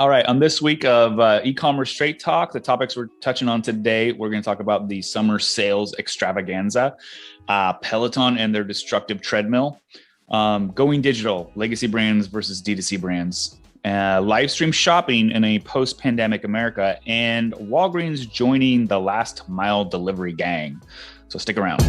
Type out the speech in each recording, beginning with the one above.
All right, on this week of e-commerce straight talk, the topics we're touching on today, we're going to talk about the summer sales extravaganza, Peloton and their destructive treadmill, going digital, legacy brands versus D2C brands, live stream shopping in a post-pandemic America, and Walgreens joining the last mile delivery gang. So stick around.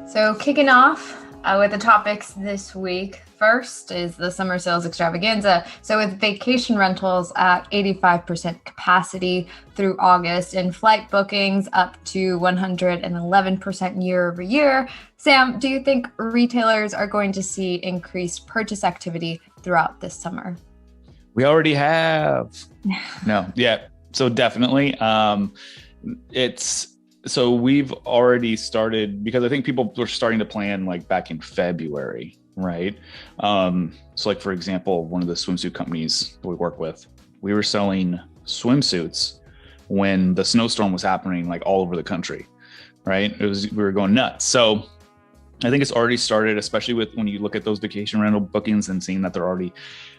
So kicking off with the topics this week, first is the summer sales extravaganza. So with vacation rentals at 85% capacity through August and flight bookings up to 111% year over year, Sam, do you think retailers are going to see increased purchase activity throughout this summer? We already have. So definitely. So we've already started, because I think people were starting to plan like back in February, right? So like, for example, one of the swimsuit companies we work with, we were selling swimsuits when the snowstorm was happening like all over the country, right? We were going nuts. So I think it's already started, especially with when you look at those vacation rental bookings and seeing that they're already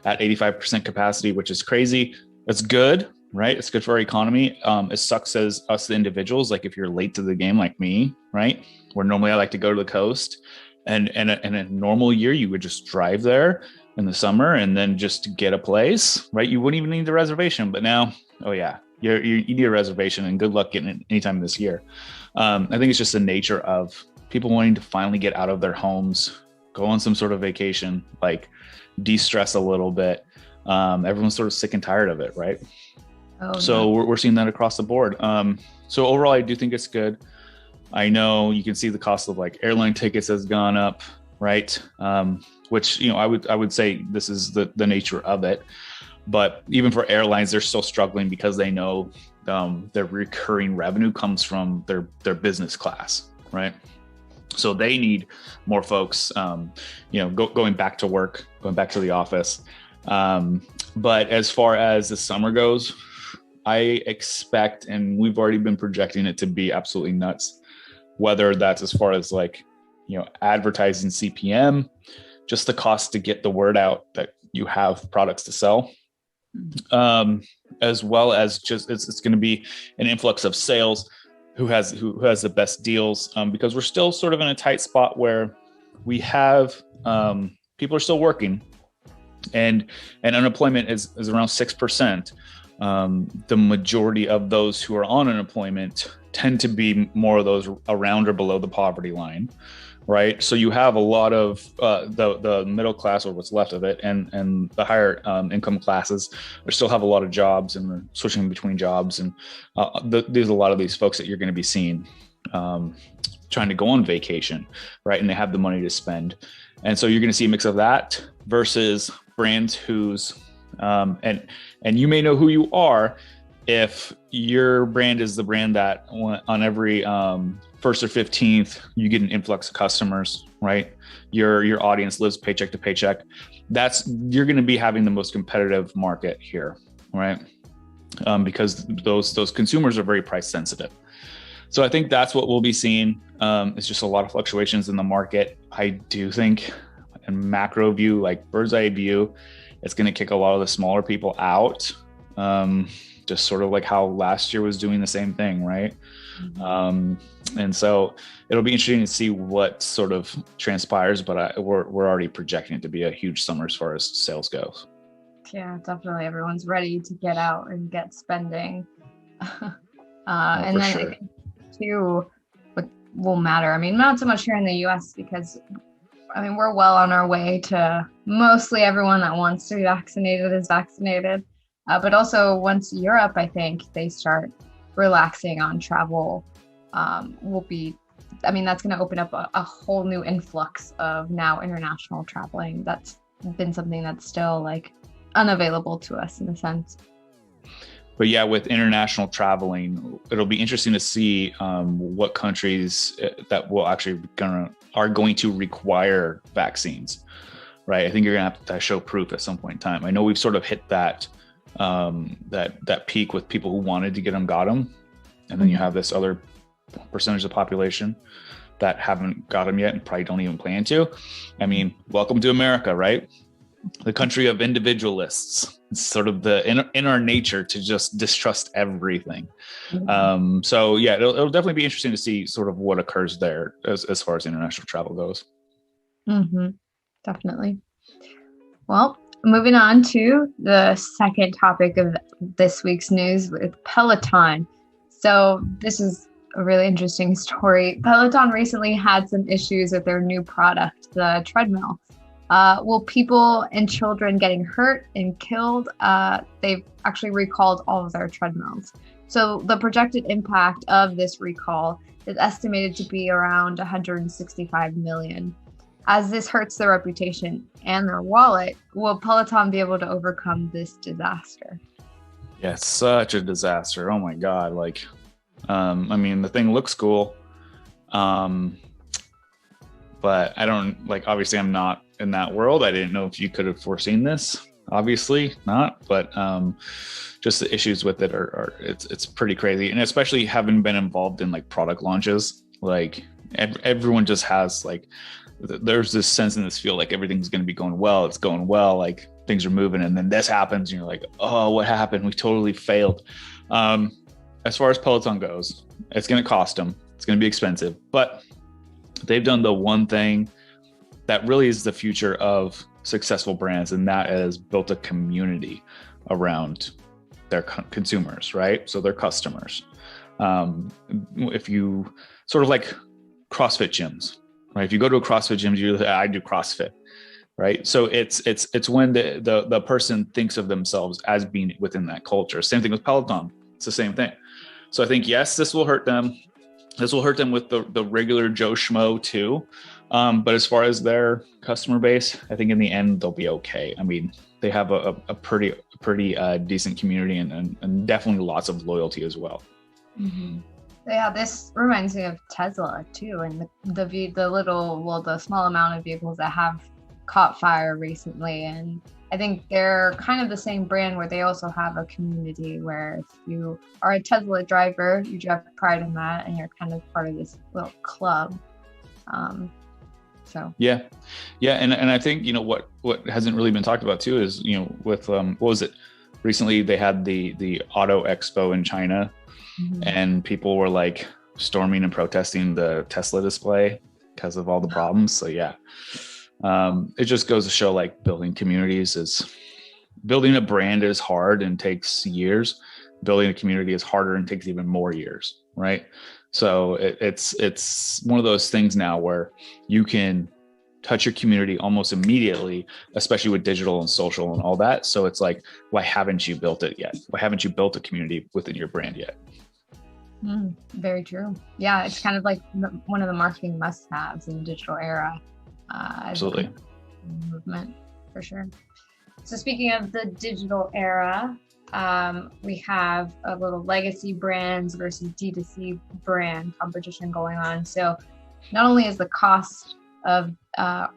at 85% capacity, which is crazy. That's good. Right. It's good for our economy. It sucks as us, the individuals, like if you're late to the game, like me, right? Where normally I like to go to the coast and in a normal year, you would just drive there in the summer and then just get a place, right? You wouldn't even need the reservation. But now, oh yeah, you need a reservation and good luck getting it anytime this year. I think it's just the nature of people wanting to finally get out of their homes, go on some sort of vacation, like de-stress a little bit. Everyone's sort of sick and tired of it, right? So we're seeing that across the board. So overall, I do think it's good. I know you can see the cost of like airline tickets has gone up, right? Which, I would say this is the nature of it. But even for airlines, they're still struggling because they know their recurring revenue comes from their business class, right? So they need more folks, going back to work, going back to the office. But as far as the summer goes, I expect, and we've already been projecting it to be absolutely nuts, whether that's as far as like, advertising CPM, just the cost to get the word out that you have products to sell, as well as just it's going to be an influx of sales, who has the best deals, because we're still sort of in a tight spot where we have people are still working, and unemployment is around 6%. The majority of those who are on unemployment tend to be more of those around or below the poverty line, right? So you have a lot of the middle class, or what's left of it, and the higher income classes still have a lot of jobs and they're switching between jobs. And there's a lot of these folks that you're going to be seeing trying to go on vacation, right? And they have the money to spend. And so you're going to see a mix of that versus brands whose and you may know who you are if your brand is the brand that on every 1st or 15th you get an influx of customers, right? Your audience lives paycheck to paycheck. You're going to be having the most competitive market here, right? Because those consumers are very price sensitive. So I think that's what we'll be seeing. It's just a lot of fluctuations in the market. I do think in macro view, like bird's eye view, it's going to kick a lot of the smaller people out, just sort of like how last year was doing the same thing, right? Mm-hmm. And so it'll be interesting to see what sort of transpires, but we're already projecting it to be a huge summer as far as sales goes. Yeah, definitely. Everyone's ready to get out and get spending. And then sure. I think too, what will matter, I mean, not so much here in the US, because we're well on our way to mostly everyone that wants to be vaccinated is vaccinated. But also once Europe, I think they start relaxing on travel, that's going to open up a whole new influx of now international traveling. That's been something that's still like unavailable to us in a sense. But yeah, with international traveling, it'll be interesting to see what countries that will actually are going to require vaccines, right? I think you're gonna have to show proof at some point in time. I know we've sort of hit that peak with people who wanted to get them, got them, and then you have this other percentage of the population that haven't got them yet and probably don't even plan to. I mean, welcome to America, right? The country of individualists. It's sort of in our nature to just distrust everything. So yeah, it'll definitely be interesting to see sort of what occurs there as far as international travel goes. Definitely. Well, moving on to the second topic of this week's news with Peloton. So this is a really interesting story. Peloton recently had some issues with their new product, the treadmill. Will people and children getting hurt and killed? They've actually recalled all of their treadmills. So the projected impact of this recall is estimated to be around 165 million. As this hurts their reputation and their wallet, will Peloton be able to overcome this disaster? Yeah, it's such a disaster. Oh my God. Like, I mean, the thing looks cool. But I don't obviously I'm not in that world. I didn't know if you could have foreseen this. Obviously not, but just the issues with it it's pretty crazy. And especially having been involved in like product launches, like everyone just has there's this sense and this feel like everything's going to be going well. It's going well, like things are moving, and then this happens and you're like, oh, what happened? We totally failed. As far as Peloton goes, it's going to cost them. It's going to be expensive, but they've done the one thing that really is the future of successful brands, and that is built a community around their consumers, right? So their customers. If you sort of like CrossFit gyms, right? If you go to a CrossFit gym, I do CrossFit, right? So it's when the person thinks of themselves as being within that culture. Same thing with Peloton. It's the same thing. So I think, yes, this will hurt them. This will hurt them with the regular Joe Schmo too. But as far as their customer base, I think in the end, they'll be okay. I mean, they have a pretty decent community and definitely lots of loyalty as well. Yeah, this reminds me of Tesla too, and the small amount of vehicles that have caught fire recently. And I think they're kind of the same brand where they also have a community where if you are a Tesla driver, you drive pride in that, and you're kind of part of this little club. Yeah, and I think what hasn't really been talked about too is with what was it recently, they had the Auto Expo in China, and people were like storming and protesting the Tesla display because of all the problems. So yeah, it just goes to show building a brand is hard and takes years. Building a community is harder and takes even more years, right? So it's one of those things now where you can touch your community almost immediately, especially with digital and social and all that. So it's like, why haven't you built it yet? Why haven't you built a community within your brand yet? Very true. Yeah, it's kind of like one of the marketing must-haves in the digital era. Absolutely. Movement, for sure. So speaking of the digital era, we have a little legacy brands versus D2C brand competition going on. So not only is the cost of not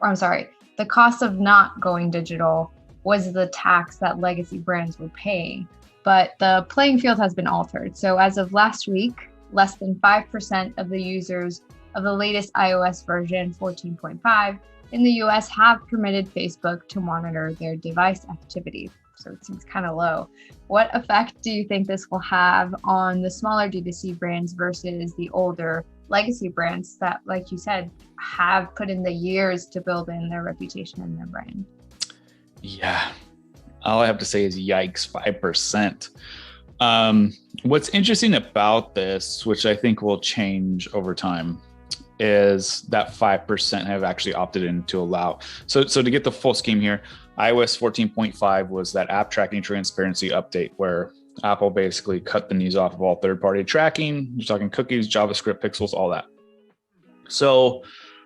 going digital was the tax that legacy brands were paying, but the playing field has been altered. So as of last week, less than 5% of the users of the latest iOS version 14.5 in the US have permitted Facebook to monitor their device activity. So it seems kind of low. What effect do you think this will have on the smaller D2C brands versus the older legacy brands that, like you said, have put in the years to build in their reputation and their brand? Yeah, all I have to say is yikes, 5%. What's interesting about this, which I think will change over time, is that 5% have actually opted in to allow. So to get the full scheme here, iOS 14.5 was that app tracking transparency update where Apple basically cut the knees off of all third-party tracking. You're talking cookies, JavaScript, pixels, all that. So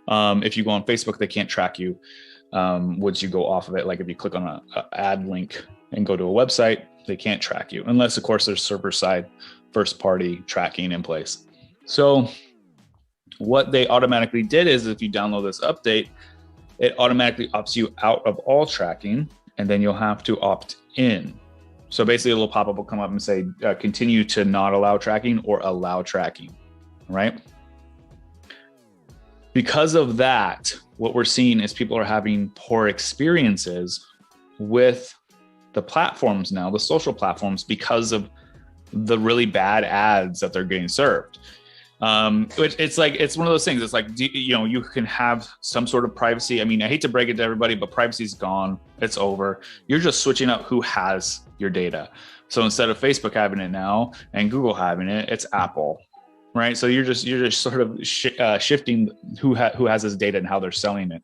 if you go on Facebook, they can't track you. Once you go off of it, like if you click on an ad link and go to a website, they can't track you unless, of course, there's server-side first-party tracking in place. So what they automatically did is if you download this update, it automatically opts you out of all tracking, and then you'll have to opt in. So basically a little pop-up will come up and say, continue to not allow tracking or allow tracking. right? Because of that, what we're seeing is people are having poor experiences with the platforms now, the social platforms, because of the really bad ads that they're getting served. Which it's like, it's one of those things. It's like, you can have some sort of privacy. I mean, I hate to break it to everybody, but privacy's gone. It's over. You're just switching up who has your data. So instead of Facebook having it now and Google having it, it's Apple, right? So you're just sort of shifting who has this data and how they're selling it.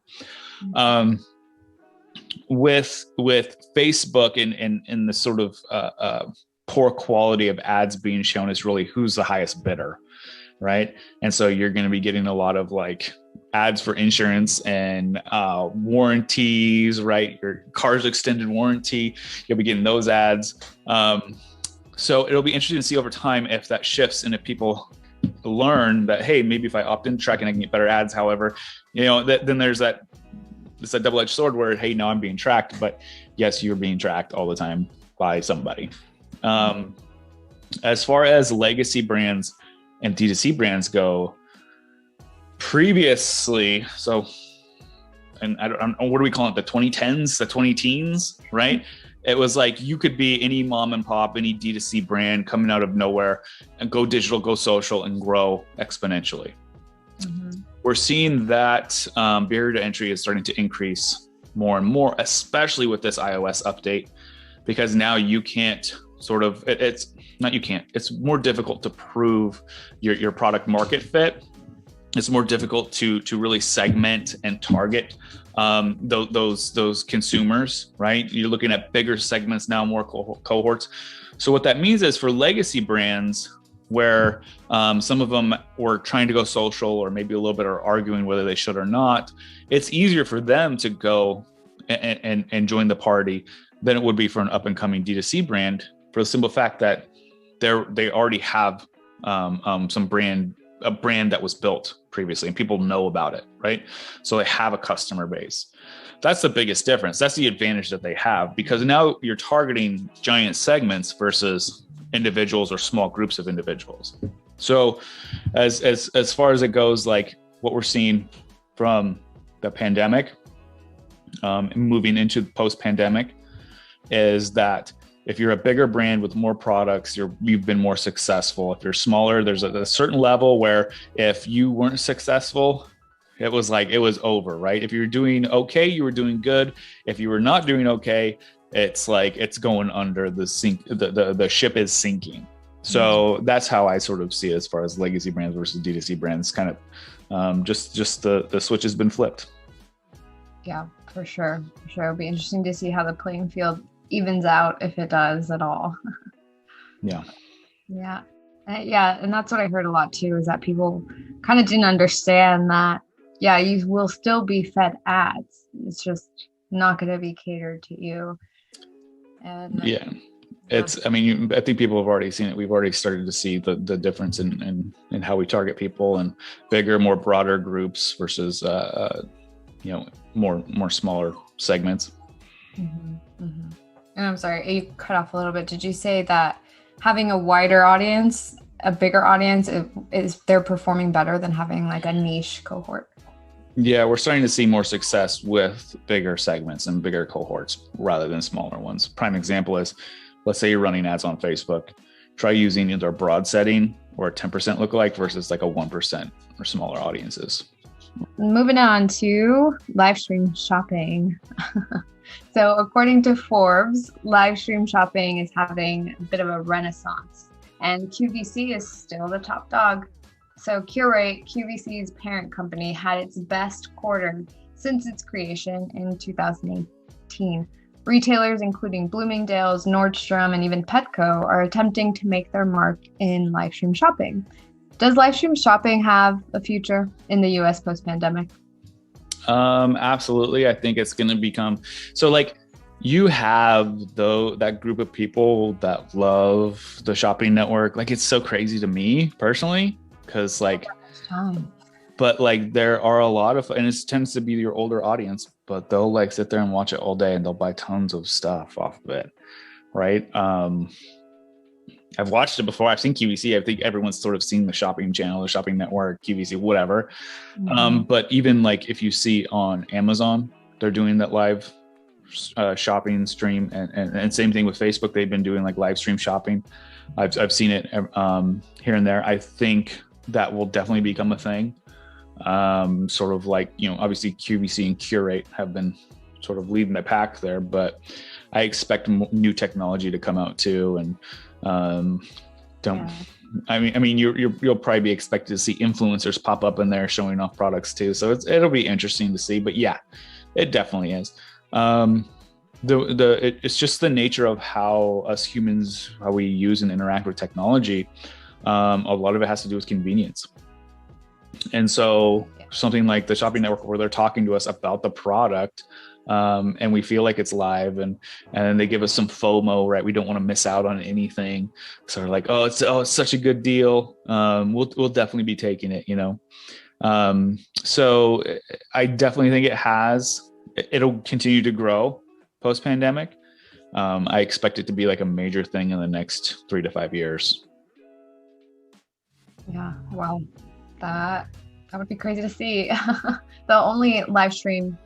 With Facebook and the sort of poor quality of ads being shown is really who's the highest bidder, right? And so you're going to be getting a lot of like ads for insurance and warranties, right? Your car's extended warranty, you'll be getting those ads. So it'll be interesting to see over time if that shifts and if people learn that, hey, maybe if I opt in tracking, I can get better ads. However, then there's it's a double-edged sword where, hey, no, I'm being tracked, but yes, you're being tracked all the time by somebody. As far as legacy brands and D2C brands go, previously, and I don't know, what do we call it? The 2010s, the 20-teens, right? It was like you could be any mom and pop, any D2C brand coming out of nowhere and go digital, go social, and grow exponentially. Mm-hmm. We're seeing that barrier to entry is starting to increase more and more, especially with this iOS update, because now you can't it's more difficult to prove your product market fit. It's more difficult to really segment and target those consumers, right? You're looking at bigger segments now, more cohorts. So what that means is for legacy brands, where some of them were trying to go social or maybe a little bit are arguing whether they should or not, it's easier for them to go and join the party than it would be for an up and coming D2C brand, for the simple fact that they already have a brand that was built previously and people know about it, right? So they have a customer base. That's the biggest difference. That's the advantage that they have, because now you're targeting giant segments versus individuals or small groups of individuals. So as far as it goes, like what we're seeing from the pandemic, moving into post-pandemic, is that if you're a bigger brand with more products, you've been more successful. If you're smaller, there's a certain level where if you weren't successful, it was over, right? If you were doing okay, you were doing good. If you were not doing okay, it's like it's going under the sink. The ship is sinking. So that's how I sort of see it as far as legacy brands versus D2C brands. Kind of just the switch has been flipped. Yeah, for sure. It'll be interesting to see how the playing field evens out, if it does at all. Yeah. And that's what I heard a lot too, is that people kind of didn't understand that, you will still be fed ads. It's just not going to be catered to you. And I think people have already seen it. We've already started to see the difference in how we target people, and bigger, more broader groups versus more smaller segments. Mm-hmm. Mm-hmm. And I'm sorry, you cut off a little bit. Did you say that having a wider audience, a bigger audience, they're performing better than having like a niche cohort? Yeah, we're starting to see more success with bigger segments and bigger cohorts rather than smaller ones. Prime example is, let's say you're running ads on Facebook. Try using either a broad setting or a 10% lookalike versus like a 1% or smaller audiences. Moving on to live stream shopping. So according to Forbes, live stream shopping is having a bit of a renaissance, and QVC is still the top dog. So Qurate, QVC's parent company, had its best quarter since its creation in 2018. Retailers including Bloomingdale's, Nordstrom, and even Petco are attempting to make their mark in live stream shopping. Does live stream shopping have a future in the US post-pandemic? Absolutely. I think it's going to become, so like you have that group of people that love the shopping network. Like it's so crazy to me personally, because like, but like there are a lot of, and it tends to be your older audience, but they'll like sit there and watch it all day and they'll buy tons of stuff off of it. Right. I've watched it before. I've seen QVC. I think everyone's sort of seen the shopping channel, the shopping network, QVC, whatever. But even like if you see on Amazon, they're doing that live shopping stream, and same thing with Facebook. They've been doing like live stream shopping. I've seen it here and there. I think that will definitely become a thing. Sort of like, obviously QVC and Qurate have been sort of leading the pack there, but I expect new technology to come out too. And you'll probably be expected to see influencers pop up in there showing off products too. So it'll be interesting to see, but yeah, it definitely is. It's just the nature of how us humans, how we use and interact with technology. A lot of it has to do with convenience. And so something like the shopping network where they're talking to us about the product, and we feel like it's live, and they give us some FOMO, right? We don't want to miss out on anything. So we're like, it's such a good deal. We'll definitely be taking it, So I definitely think it'll continue to grow post-pandemic. I expect it to be like a major thing in the next 3 to 5 years. Yeah. Wow. That would be crazy to see. The only live stream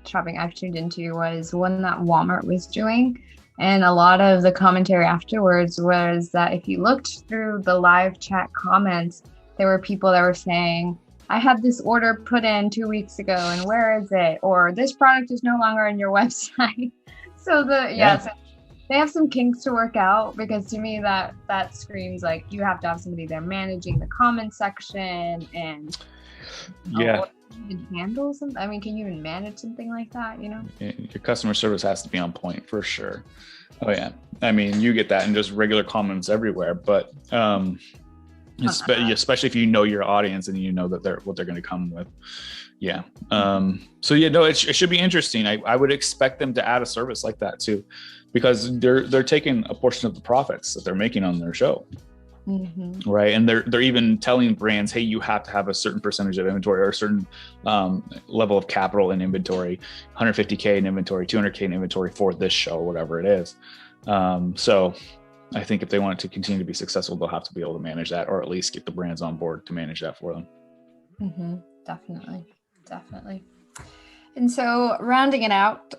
shopping I've tuned into was one that Walmart was doing. And a lot of the commentary afterwards was that if you looked through the live chat comments, there were people that were saying, I had this order put in 2 weeks ago and where is it? Or this product is no longer on your website. So so they have some kinks to work out, because to me that screams like you have to have somebody there managing the comment section and even handle something. I mean, can you even manage something like that? Your customer service has to be on point for sure. Oh yeah, I mean, you get that in just regular comments everywhere, but especially if you know your audience and you know that what they're going to come with. Yeah. It should be interesting. I would expect them to add a service like that too, because they're taking a portion of the profits that they're making on their show. Mm-hmm. Right. And they're even telling brands, hey, you have to have a certain percentage of inventory or a certain level of capital in inventory, 150K in inventory, 200K in inventory for this show, whatever it is. So I think if they want it to continue to be successful, they'll have to be able to manage that, or at least get the brands on board to manage that for them. Mm-hmm. Definitely. And so rounding it out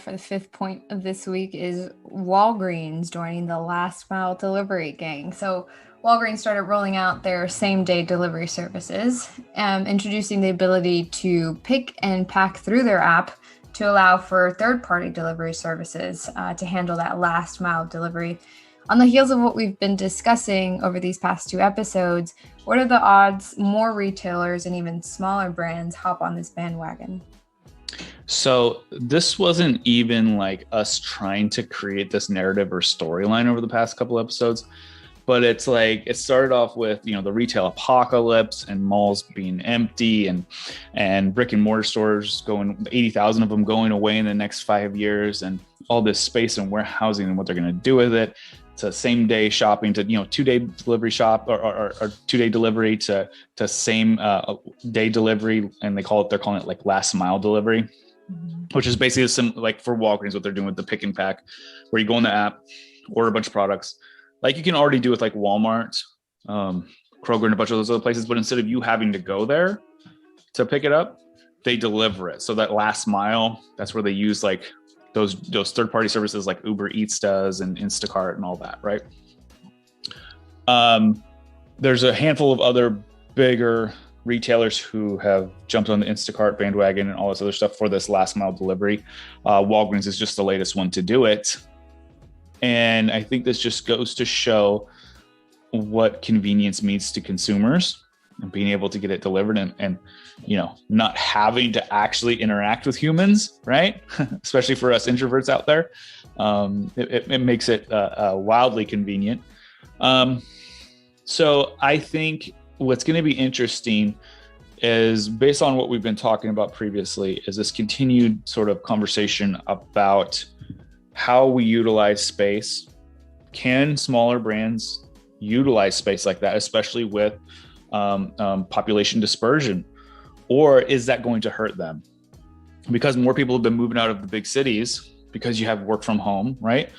for the fifth point of this week is Walgreens joining the last mile delivery gang. So Walgreens started rolling out their same-day delivery services, introducing the ability to pick and pack through their app to allow for third-party delivery services to handle that last mile delivery. On the heels of what we've been discussing over these past 2 episodes, what are the odds more retailers and even smaller brands hop on this bandwagon? So this wasn't even like us trying to create this narrative or storyline over the past couple episodes, but it's like it started off with, the retail apocalypse and malls being empty and brick and mortar stores 80,000 of them going away in the next 5 years, and all this space and warehousing and what they're going to do with it. To same day shopping, to 2-day delivery shop or 2-day delivery to same day delivery, and they're calling it like last mile delivery, which is basically like for Walgreens what they're doing with the pick and pack, where you go in the app, order a bunch of products, like you can already do with like Walmart, Kroger, and a bunch of those other places, but instead of you having to go there to pick it up, they deliver it. So that last mile, that's where they use like those third-party services like Uber Eats does and Instacart and all that, right? There's a handful of other bigger retailers who have jumped on the Instacart bandwagon and all this other stuff for this last mile delivery. Walgreens is just the latest one to do it. And I think this just goes to show what convenience means to consumers, and being able to get it delivered and not having to actually interact with humans, right? Especially for us introverts out there. It makes it wildly convenient. So I think what's going to be interesting is, based on what we've been talking about previously, is this continued sort of conversation about how we utilize space. Can smaller brands utilize space like that, especially with population dispersion, or is that going to hurt them? Because more people have been moving out of the big cities because you have work from home, right?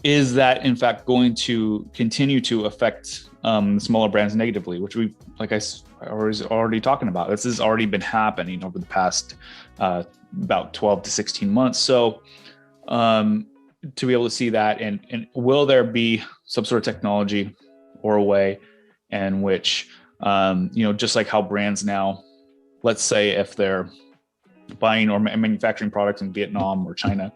is that in fact going to continue to affect smaller brands negatively, which we, like I was already talking about. This has already been happening over the past about 12 to 16 months. So to be able to see that, and will there be some sort of technology or a way in which, just like how brands now, let's say if they're buying or manufacturing products in Vietnam or China,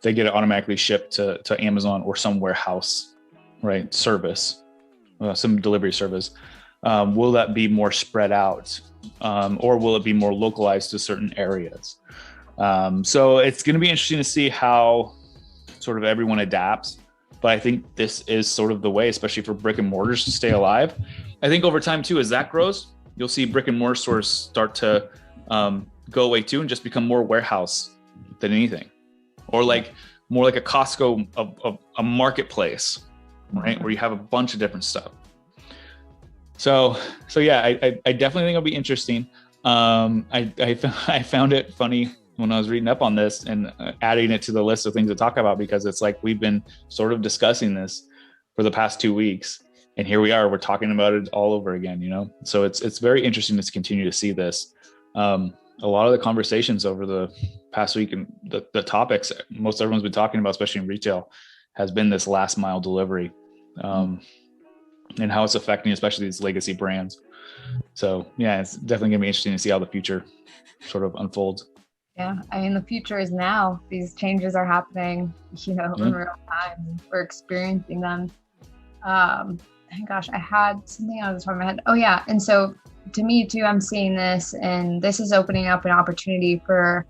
they get it automatically shipped to Amazon or some warehouse, right? Service, some delivery service. Will that be more spread out, or will it be more localized to certain areas? So it's going to be interesting to see how sort of everyone adapts. But I think this is sort of the way, especially for brick and mortars to stay alive. I think over time too, as that grows, you'll see brick and mortar stores start to go away too and just become more warehouse than anything. Or like more like a Costco of a marketplace, right? Where you have a bunch of different stuff. So yeah, I definitely think it'll be interesting. I found it funny when I was reading up on this and adding it to the list of things to talk about, because it's like we've been sort of discussing this for the past 2 weeks, and here we are, we're talking about it all over again, So it's very interesting to continue to see this. A lot of the conversations over the past week and the topics most everyone's been talking about, especially in retail, has been this last mile delivery, and how it's affecting especially these legacy brands. So yeah, it's definitely gonna be interesting to see how the future sort of unfolds. Yeah, I mean, the future is now. These changes are happening, in real time. We're experiencing them. Gosh, I had something on the top of my head. Oh yeah, and so to me too, I'm seeing this, and this is opening up an opportunity for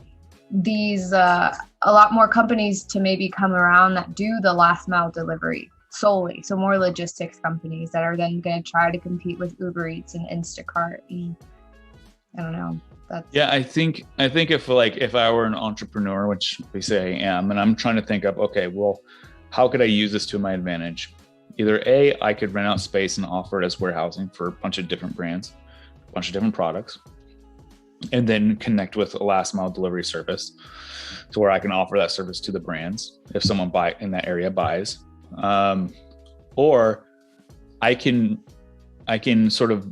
these a lot more companies to maybe come around that do the last mile delivery solely. So more logistics companies that are then going to try to compete with Uber Eats and Instacart. And I don't know. Yeah, I think if I were an entrepreneur, which we say I am, and I'm trying to think of, okay, well, how could I use this to my advantage? Either A, I could rent out space and offer it as warehousing for a bunch of different brands, a bunch of different products, and then connect with a last mile delivery service to where I can offer that service to the brands if someone in that area buys. Or I can sort of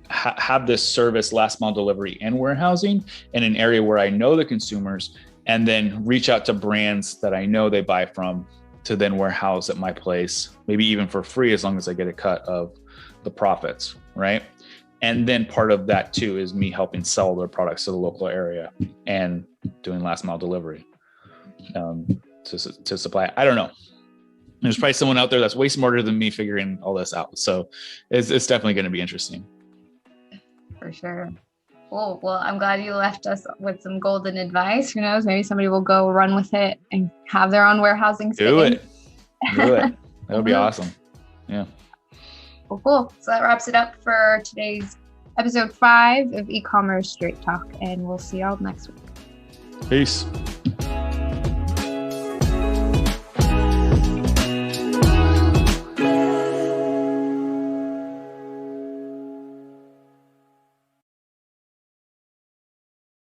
have this service, last mile delivery and warehousing, in an area where I know the consumers, and then reach out to brands that I know they buy from to then warehouse at my place, maybe even for free, as long as I get a cut of the profits, right? And then part of that too is me helping sell their products to the local area and doing last mile delivery to supply. I don't know. There's probably someone out there that's way smarter than me figuring all this out. So it's definitely going to be interesting. For sure. Cool. Well, I'm glad you left us with some golden advice. Who knows? Maybe somebody will go run with it and have their own warehousing space. Do it. That would be awesome. Yeah. Well, cool. So that wraps it up for today's episode 5 of E-commerce Straight Talk, and we'll see y'all next week. Peace.